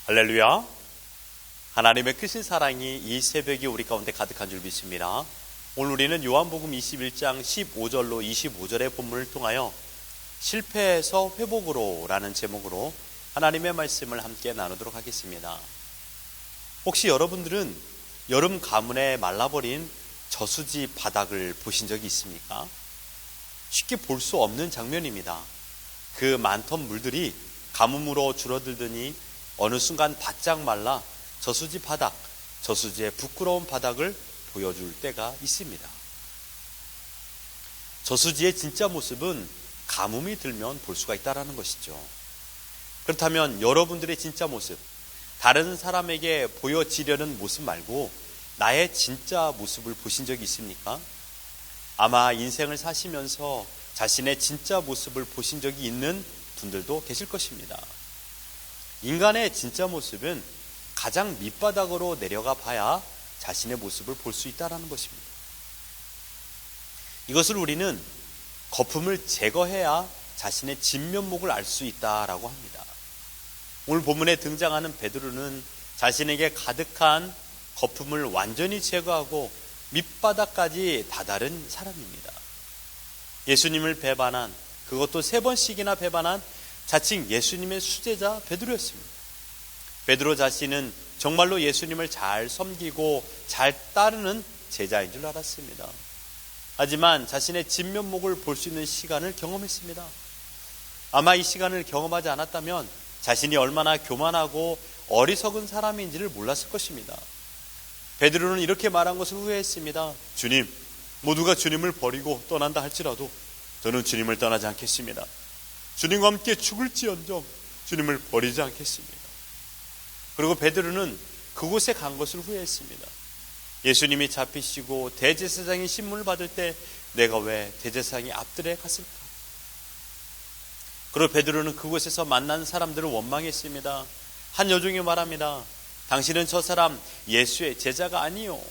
할렐루야. 하나님의 크신 사랑이 이 새벽에 우리 가운데 가득한 줄 믿습니다. 오늘 우리는 요한복음 21장 15절로 25절의 본문을 통하여 실패에서 회복으로 라는 제목으로 하나님의 말씀을 함께 나누도록 하겠습니다. 혹시 여러분들은 여름 가뭄에 말라버린 저수지 바닥을 보신 적이 있습니까? 쉽게 볼 수 없는 장면입니다. 그 많던 물들이 가뭄으로 줄어들더니 어느 순간 바짝 말라 저수지 바닥, 저수지의 부끄러운 바닥을 보여줄 때가 있습니다. 저수지의 진짜 모습은 가뭄이 들면 볼 수가 있다는 것이죠. 그렇다면 여러분들의 진짜 모습, 다른 사람에게 보여지려는 모습 말고 나의 진짜 모습을 보신 적이 있습니까? 아마 인생을 사시면서 자신의 진짜 모습을 보신 적이 있는 분들도 계실 것입니다. 인간의 진짜 모습은 가장 밑바닥으로 내려가 봐야 자신의 모습을 볼 수 있다는 것입니다. 이것을 우리는 거품을 제거해야 자신의 진면목을 알 수 있다라고 합니다. 오늘 본문에 등장하는 베드로는 자신에게 가득한 거품을 완전히 제거하고 밑바닥까지 다다른 사람입니다. 예수님을 배반한, 그것도 3번씩이나 배반한 자칭 예수님의 수제자 베드로였습니다. 베드로 자신은 정말로 예수님을 잘 섬기고 잘 따르는 제자인 줄 알았습니다. 하지만 자신의 진면목을 볼 수 있는 시간을 경험했습니다. 아마 이 시간을 경험하지 않았다면 자신이 얼마나 교만하고 어리석은 사람인지를 몰랐을 것입니다. 베드로는 이렇게 말한 것을 후회했습니다. 주님, 모두가 주님을 버리고 떠난다 할지라도 저는 주님을 떠나지 않겠습니다. 주님과 함께 죽을지언정 주님을 버리지 않겠습니다. 그리고 베드로는 그곳에 간 것을 후회했습니다. 예수님이 잡히시고 대제사장이 신문을 받을 때 내가 왜 대제사장이 앞들에 갔을까? 그리고 베드로는 그곳에서 만난 사람들을 원망했습니다. 한 여종이 말합니다. 당신은 저 사람 예수의 제자가 아니요.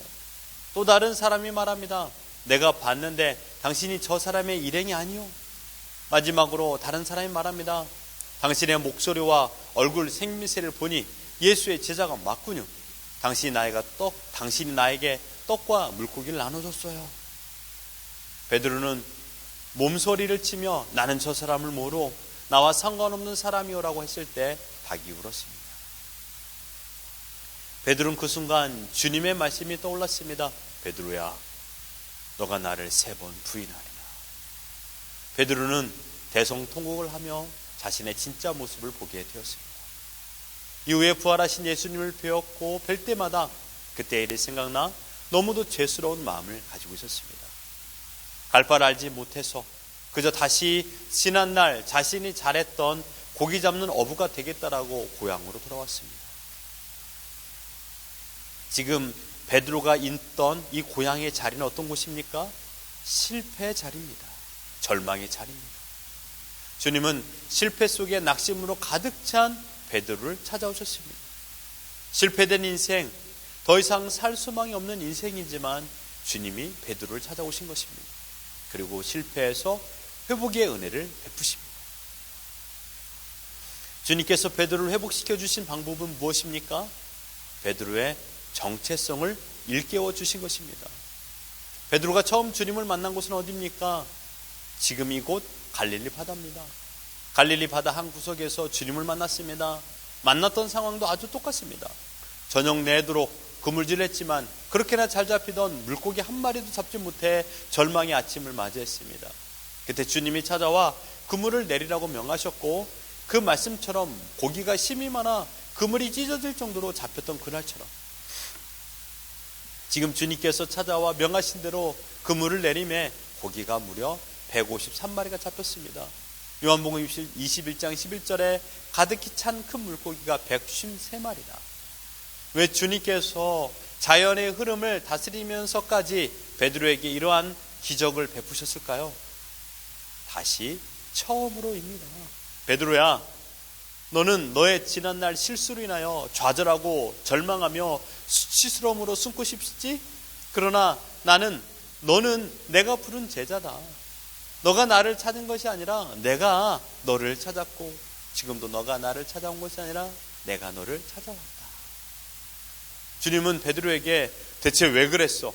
또 다른 사람이 말합니다. 내가 봤는데 당신이 저 사람의 일행이 아니요. 마지막으로 다른 사람이 말합니다. 당신의 목소리와 얼굴 생미새를 보니 예수의 제자가 맞군요. 당신이 나에게 떡과 물고기를 나눠줬어요. 베드로는 몸소리를 치며 나는 저 사람을 모르고 나와 상관없는 사람이오라고 했을 때 닭이 울었습니다. 베드로는 그 순간 주님의 말씀이 떠올랐습니다. 베드로야, 너가 나를 3번 부인하리라. 베드로는 대성통곡을 하며 자신의 진짜 모습을 보게 되었습니다. 이후에 부활하신 예수님을 배웠고 뵐 때마다 그때의 일이 생각나 너무도 죄스러운 마음을 가지고 있었습니다. 갈 바를 알지 못해서 그저 다시 지난날 자신이 잘했던 고기 잡는 어부가 되겠다라고 고향으로 돌아왔습니다. 지금 베드로가 있던 이 고향의 자리는 어떤 곳입니까? 실패의 자리입니다. 절망의 자리입니다. 주님은 실패 속에 낙심으로 가득 찬 베드로를 찾아오셨습니다. 실패된 인생, 더 이상 살 소망이 없는 인생이지만 주님이 베드로를 찾아오신 것입니다. 그리고 실패에서 회복의 은혜를 베푸십니다. 주님께서 베드로를 회복시켜 주신 방법은 무엇입니까? 베드로의 정체성을 일깨워 주신 것입니다. 베드로가 처음 주님을 만난 곳은 어디입니까? 지금 이곳 갈릴리 바다입니다. 갈릴리 바다 한 구석에서 주님을 만났습니다. 만났던 상황도 아주 똑같습니다. 저녁 내도록 그물질했지만 그렇게나 잘 잡히던 물고기 한 마리도 잡지 못해 절망의 아침을 맞이했습니다. 그때 주님이 찾아와 그물을 내리라고 명하셨고 그 말씀처럼 고기가 심이 많아 그물이 찢어질 정도로 잡혔던 그날처럼 지금 주님께서 찾아와 명하신 대로 그물을 내림에 고기가 무려 153마리가 잡혔습니다. 요한복음 21장 11절에 가득히 찬 큰 물고기가 153마리다. 왜 주님께서 자연의 흐름을 다스리면서까지 베드로에게 이러한 기적을 베푸셨을까요? 다시 처음으로입니다. 베드로야, 너는 너의 지난날 실수로 인하여 좌절하고 절망하며 수치스러움으로 숨고 싶지? 그러나 너는 내가 부른 제자다. 너가 나를 찾은 것이 아니라 내가 너를 찾았고 지금도 너가 나를 찾아온 것이 아니라 내가 너를 찾아왔다. 주님은 베드로에게 대체 왜 그랬어?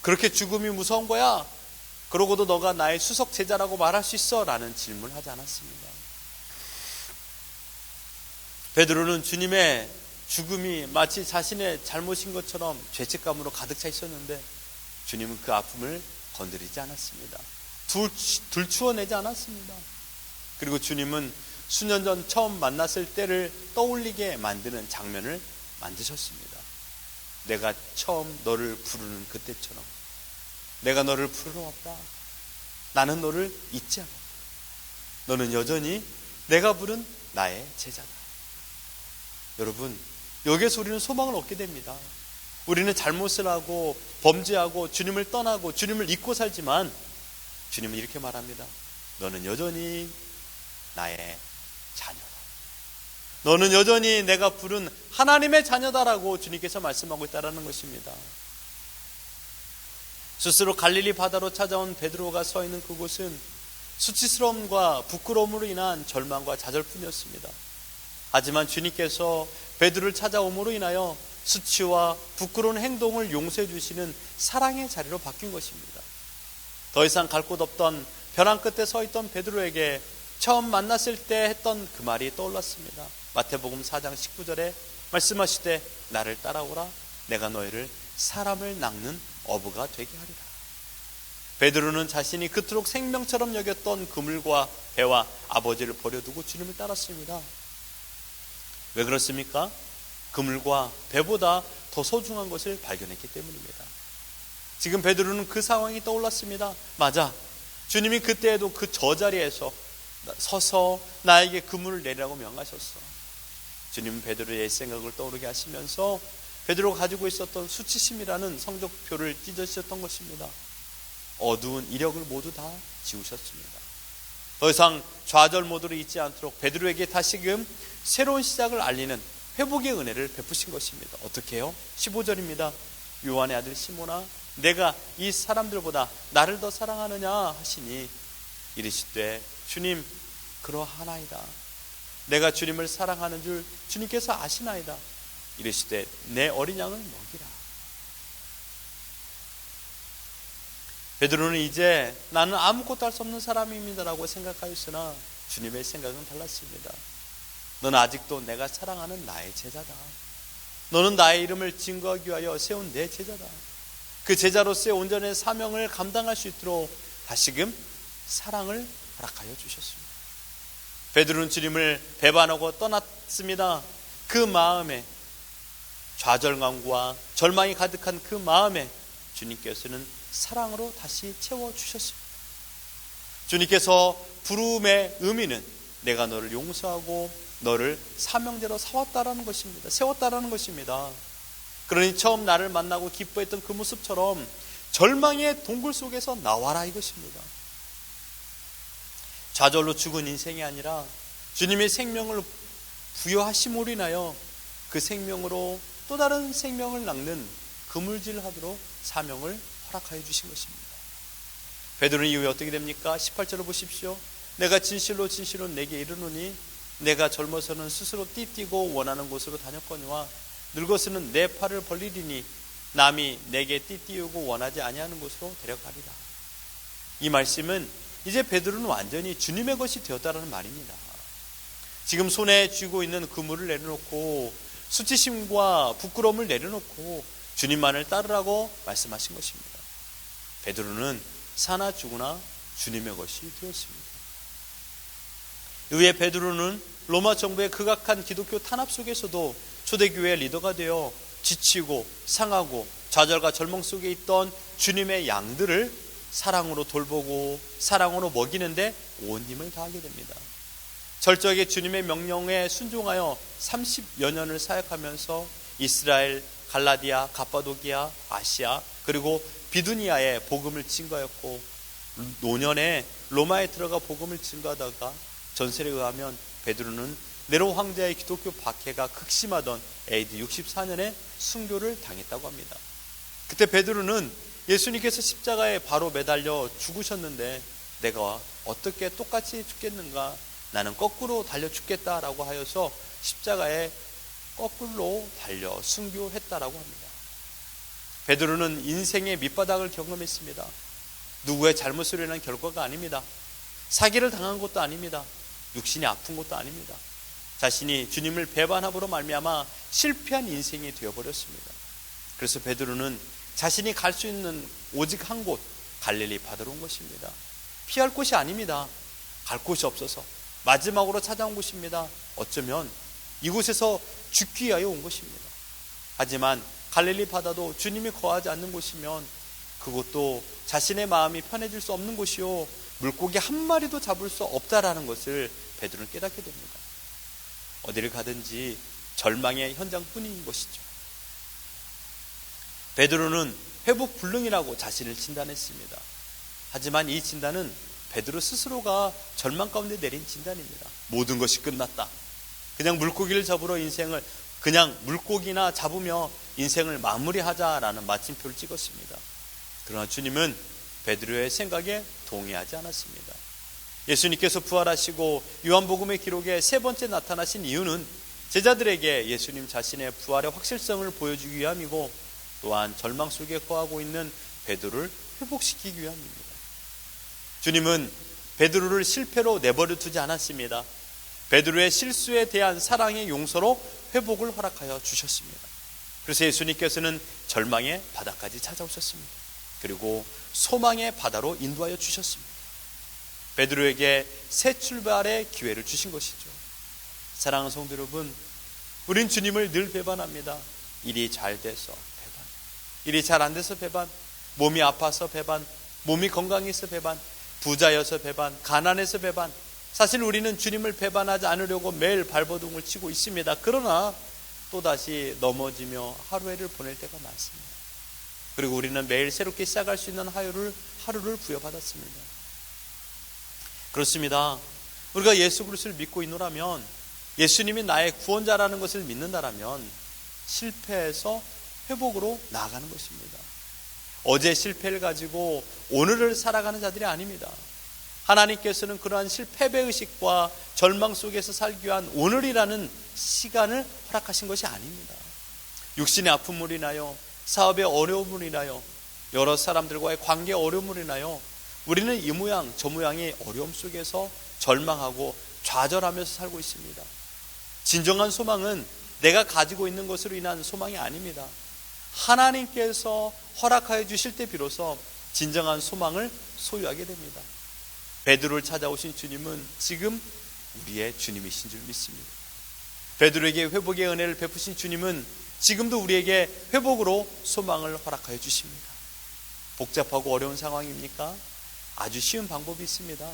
그렇게 죽음이 무서운 거야? 그러고도 너가 나의 수석 제자라고 말할 수 있어? 라는 질문을 하지 않았습니다. 베드로는 주님의 죽음이 마치 자신의 잘못인 것처럼 죄책감으로 가득 차 있었는데 주님은 그 아픔을 건드리지 않았습니다. 들추어내지 않았습니다. 그리고 주님은 수년 전 처음 만났을 때를 떠올리게 만드는 장면을 만드셨습니다. 내가 처음 너를 부르는 그때처럼 내가 너를 부르러 왔다. 나는 너를 잊지 않았다. 너는 여전히 내가 부른 나의 제자다. 여러분, 여기에서 우리는 소망을 얻게 됩니다. 우리는 잘못을 하고 범죄하고 주님을 떠나고 주님을 잊고 살지만 주님은 이렇게 말합니다. 너는 여전히 나의 자녀다. 너는 여전히 내가 부른 하나님의 자녀다라고 주님께서 말씀하고 있다는 것입니다. 스스로 갈릴리 바다로 찾아온 베드로가 서 있는 그곳은 수치스러움과 부끄러움으로 인한 절망과 좌절뿐이었습니다. 하지만 주님께서 베드로를 찾아옴으로 인하여 수치와 부끄러운 행동을 용서해 주시는 사랑의 자리로 바뀐 것입니다. 더 이상 갈 곳 없던 벼랑 끝에 서 있던 베드로에게 처음 만났을 때 했던 그 말이 떠올랐습니다. 마태복음 4장 19절에 말씀하시되 나를 따라오라. 내가 너희를 사람을 낚는 어부가 되게 하리라. 베드로는 자신이 그토록 생명처럼 여겼던 그물과 배와 아버지를 버려두고 주님을 따랐습니다. 왜 그렇습니까? 그물과 배보다 더 소중한 것을 발견했기 때문입니다. 지금 베드로는 그 상황이 떠올랐습니다. 맞아. 주님이 그때에도 그 저자리에서 서서 나에게 그물을 내리라고 명하셨어. 주님은 베드로의 옛 생각을 떠오르게 하시면서 베드로가 가지고 있었던 수치심이라는 성적표를 찢어주셨던 것입니다. 어두운 이력을 모두 다 지우셨습니다. 더 이상 좌절 모드로 있지 않도록 베드로에게 다시금 새로운 시작을 알리는 회복의 은혜를 베푸신 것입니다. 어떻게 해요? 15절입니다. 요한의 아들 시몬아, 내가 이 사람들보다 나를 더 사랑하느냐 하시니 이르시되 주님 그러하나이다. 내가 주님을 사랑하는 줄 주님께서 아시나이다. 이르시되 내 어린 양을 먹이라. 베드로는 이제 나는 아무것도 할 수 없는 사람입니다라고 생각하였으나 주님의 생각은 달랐습니다. 너는 아직도 내가 사랑하는 나의 제자다. 너는 나의 이름을 증거하기 위하여 세운 내 제자다. 그 제자로서의 온전한 사명을 감당할 수 있도록 다시금 사랑을 허락하여 주셨습니다. 베드로는 주님을 배반하고 떠났습니다. 그 마음에 좌절감과 절망이 가득한 그 마음에 주님께서는 사랑으로 다시 채워주셨습니다. 주님께서 부름의 의미는 내가 너를 용서하고 너를 사명대로 세웠다라는 것입니다. 그러니 처음 나를 만나고 기뻐했던 그 모습처럼 절망의 동굴 속에서 나와라 이것입니다. 좌절로 죽은 인생이 아니라 주님의 생명을 부여하심으로 인하여 그 생명으로 또 다른 생명을 낚는 그물질을 하도록 사명을 허락하여 주신 것입니다. 베드로는 이후에 어떻게 됩니까? 18절을 보십시오. 내가 진실로 진실로 내게 이르노니 내가 젊어서는 스스로 띠뛰고 원하는 곳으로 다녔거니와 늙어서는 내 팔을 벌리리니 남이 내게 띠띠우고 원하지 아니하는 곳으로 데려가리라. 이 말씀은 이제 베드로는 완전히 주님의 것이 되었다는 말입니다. 지금 손에 쥐고 있는 그물을 내려놓고 수치심과 부끄러움을 내려놓고 주님만을 따르라고 말씀하신 것입니다. 베드로는 사나 죽으나 주님의 것이 되었습니다. 이후에 베드로는 로마 정부의 극악한 기독교 탄압 속에서도 초대교회의 리더가 되어 지치고 상하고 좌절과 절망 속에 있던 주님의 양들을 사랑으로 돌보고 사랑으로 먹이는데 온 힘을 다하게 됩니다. 철저하게 주님의 명령에 순종하여 30여 년을 사역하면서 이스라엘, 갈라디아, 갑바도기아, 아시아 그리고 비두니아에 복음을 증거하였고 노년에 로마에 들어가 복음을 증거하다가 전설에 의하면 베드로는 네로 황제의 기독교 박해가 극심하던 AD 64년에 순교를 당했다고 합니다. 그때 베드로는 예수님께서 십자가에 바로 매달려 죽으셨는데 내가 어떻게 똑같이 죽겠는가? 나는 거꾸로 달려 죽겠다라고 하여서 십자가에 거꾸로 달려 순교했다라고 합니다. 베드로는 인생의 밑바닥을 경험했습니다. 누구의 잘못으로 인한 결과가 아닙니다. 사기를 당한 것도 아닙니다. 육신이 아픈 것도 아닙니다. 자신이 주님을 배반함으로 말미암아 실패한 인생이 되어버렸습니다. 그래서 베드로는 자신이 갈 수 있는 오직 한 곳, 갈릴리 바다로 온 것입니다. 피할 곳이 아닙니다. 갈 곳이 없어서 마지막으로 찾아온 곳입니다. 어쩌면 이곳에서 죽기 위하여 온 것입니다. 하지만 갈릴리 바다도 주님이 거하지 않는 곳이면 그것도 자신의 마음이 편해질 수 없는 곳이요, 물고기 한 마리도 잡을 수 없다라는 것을 베드로는 깨닫게 됩니다. 어디를 가든지 절망의 현장뿐인 것이죠. 베드로는 회복 불능이라고 자신을 진단했습니다. 하지만 이 진단은 베드로 스스로가 절망 가운데 내린 진단입니다. 모든 것이 끝났다. 그냥 물고기를 잡으러 인생을, 그냥 물고기나 잡으며 인생을 마무리하자라는 마침표를 찍었습니다. 그러나 주님은 베드로의 생각에 동의하지 않았습니다. 예수님께서 부활하시고 요한복음의 기록에 세 번째 나타나신 이유는 제자들에게 예수님 자신의 부활의 확실성을 보여주기 위함이고, 또한 절망 속에 거하고 있는 베드로를 회복시키기 위함입니다. 주님은 베드로를 실패로 내버려 두지 않았습니다. 베드로의 실수에 대한 사랑의 용서로 회복을 허락하여 주셨습니다. 그래서 예수님께서는 절망의 바다까지 찾아오셨습니다. 그리고 소망의 바다로 인도하여 주셨습니다. 베드로에게 새 출발의 기회를 주신 것이죠. 사랑하는 성도 여러분, 우린 주님을 늘 배반합니다. 일이 잘 돼서 배반, 일이 잘 안 돼서 배반, 몸이 아파서 배반, 몸이 건강해서 배반, 부자여서 배반, 가난해서 배반. 사실 우리는 주님을 배반하지 않으려고 매일 발버둥을 치고 있습니다. 그러나 또다시 넘어지며 하루를 보낼 때가 많습니다. 그리고 우리는 매일 새롭게 시작할 수 있는 하루를 부여받았습니다. 그렇습니다. 우리가 예수 그리스도를 믿고 있노라면, 예수님이 나의 구원자라는 것을 믿는다라면 실패해서 회복으로 나아가는 것입니다. 어제 실패를 가지고 오늘을 살아가는 자들이 아닙니다. 하나님께서는 그러한 패배의식과 절망 속에서 살기 위한 오늘이라는 시간을 허락하신 것이 아닙니다. 육신의 아픔으로 인하여, 사업의 어려움으로 인하여, 여러 사람들과의 관계 어려움으로 인하여 우리는 이 모양 저 모양의 어려움 속에서 절망하고 좌절하면서 살고 있습니다. 진정한 소망은 내가 가지고 있는 것으로 인한 소망이 아닙니다. 하나님께서 허락하여 주실 때 비로소 진정한 소망을 소유하게 됩니다. 베드로를 찾아오신 주님은 지금 우리의 주님이신 줄 믿습니다. 베드로에게 회복의 은혜를 베푸신 주님은 지금도 우리에게 회복으로 소망을 허락하여 주십니다. 복잡하고 어려운 상황입니까? 아주 쉬운 방법이 있습니다.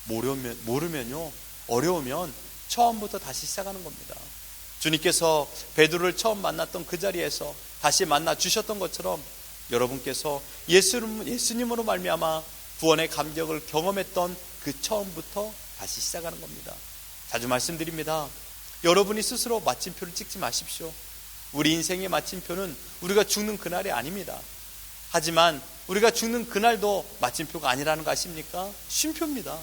모르면요, 어려우면 처음부터 다시 시작하는 겁니다. 주님께서 베드로를 처음 만났던 그 자리에서 다시 만나 주셨던 것처럼 여러분께서 예수님으로 말미암아 구원의 감격을 경험했던 그 처음부터 다시 시작하는 겁니다. 자주 말씀드립니다. 여러분이 스스로 마침표를 찍지 마십시오. 우리 인생의 마침표는 우리가 죽는 그날이 아닙니다. 하지만 우리가 죽는 그날도 마침표가 아니라는 거 아십니까? 쉼표입니다.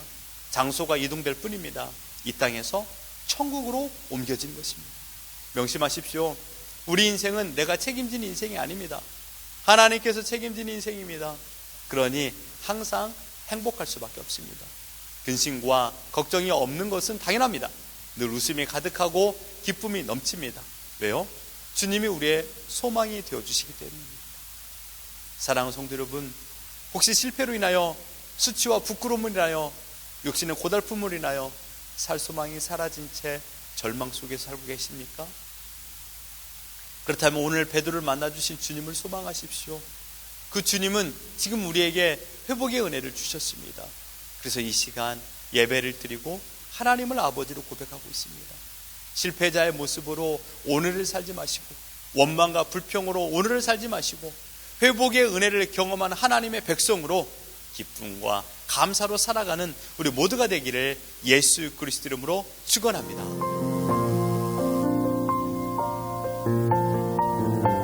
장소가 이동될 뿐입니다. 이 땅에서 천국으로 옮겨진 것입니다. 명심하십시오. 우리 인생은 내가 책임진 인생이 아닙니다. 하나님께서 책임진 인생입니다. 그러니 항상 행복할 수밖에 없습니다. 근심과 걱정이 없는 것은 당연합니다. 늘 웃음이 가득하고 기쁨이 넘칩니다. 왜요? 주님이 우리의 소망이 되어주시기 때문입니다. 사랑하는 성도 여러분, 혹시 실패로 인하여, 수치와 부끄러움으로 인하여, 육신의 고달픔으로 인하여 살 소망이 사라진 채 절망 속에 살고 계십니까? 그렇다면 오늘 베드로를 만나주신 주님을 소망하십시오. 그 주님은 지금 우리에게 회복의 은혜를 주셨습니다. 그래서 이 시간 예배를 드리고 하나님을 아버지로 고백하고 있습니다. 실패자의 모습으로 오늘을 살지 마시고, 원망과 불평으로 오늘을 살지 마시고, 회복의 은혜를 경험한 하나님의 백성으로 기쁨과 감사로 살아가는 우리 모두가 되기를 예수 그리스도 이름으로 축원합니다.